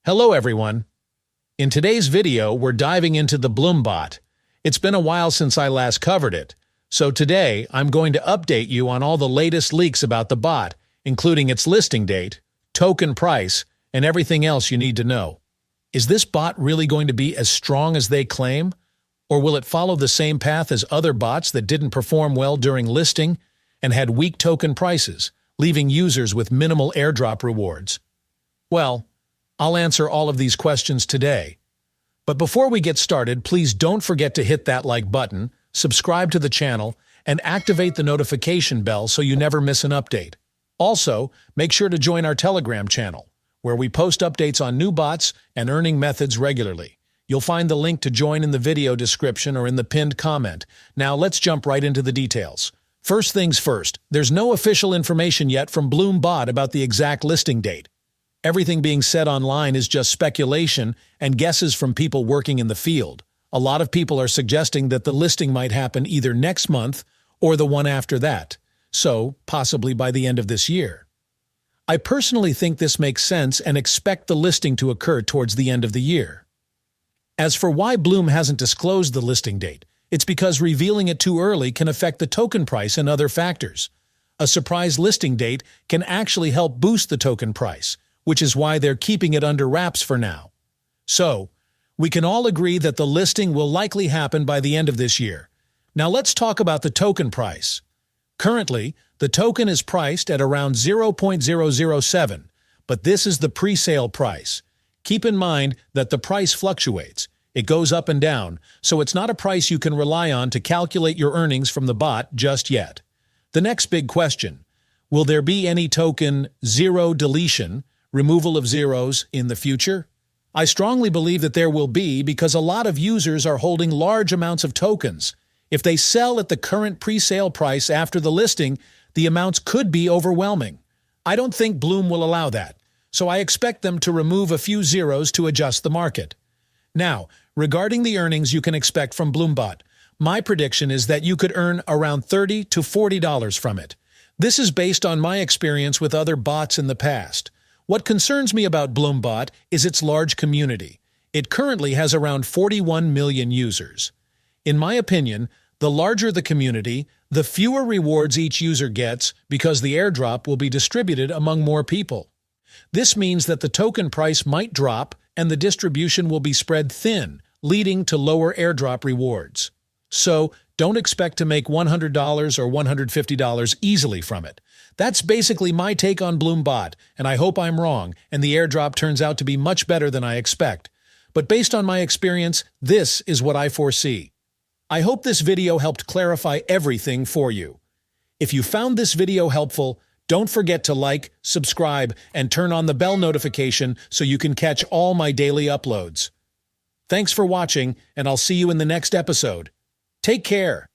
Hello everyone. In today's video, we're diving into the Blum Bot. It's been a while since I last covered it, so today I'm going to update you on all the latest leaks about the bot, including its listing date, token price, and everything else you need to know. Is this bot really going to be as strong as they claim? Or will it follow the same path as other bots that didn't perform well during listing and had weak token prices, leaving users with minimal airdrop rewards? Well, I'll answer all of these questions today. But before we get started, please don't forget to hit that like button, subscribe to the channel, and activate the notification bell so you never miss an update. Also, make sure to join our Telegram channel, where we post updates on new bots and earning methods regularly. You'll find the link to join in the video description or in the pinned comment. Now let's jump right into the details. First things first, there's no official information yet from Blum Bot about the exact listing date. Everything being said online is just speculation and guesses from people working in the field. A lot of people are suggesting that the listing might happen either next month or the one after that, so possibly by the end of this year. I personally think this makes sense and expect the listing to occur towards the end of the year. As for why Blum hasn't disclosed the listing date, it's because revealing it too early can affect the token price and other factors. A surprise listing date can actually help boost the token price, which is why they're keeping it under wraps for now. So, we can all agree that the listing will likely happen by the end of this year. Now let's talk about the token price. Currently, the token is priced at around 0.007, but this is the pre-sale price. Keep in mind that the price fluctuates. It goes up and down, so it's not a price you can rely on to calculate your earnings from the bot just yet. The next big question: will there be any token zero deletion, removal of zeros, in the future? I strongly believe that there will be, because a lot of users are holding large amounts of tokens. If they sell at the current pre-sale price after the listing, the amounts could be overwhelming. I don't think Blum will allow that, so I expect them to remove a few zeros to adjust the market. Now, regarding the earnings you can expect from Blum Bot, my prediction is that you could earn around $30 to $40 from it. This is based on my experience with other bots in the past. What concerns me about Blum Bot is its large community. It currently has around 41 million users. In my opinion, the larger the community, the fewer rewards each user gets because the airdrop will be distributed among more people. This means that the token price might drop and the distribution will be spread thin, leading to lower airdrop rewards. So, don't expect to make $100 or $150 easily from it. That's basically my take on Blum Bot, and I hope I'm wrong and the airdrop turns out to be much better than I expect. But based on my experience, this is what I foresee. I hope this video helped clarify everything for you. If you found this video helpful, don't forget to like, subscribe, and turn on the bell notification so you can catch all my daily uploads. Thanks for watching, and I'll see you in the next episode. Take care.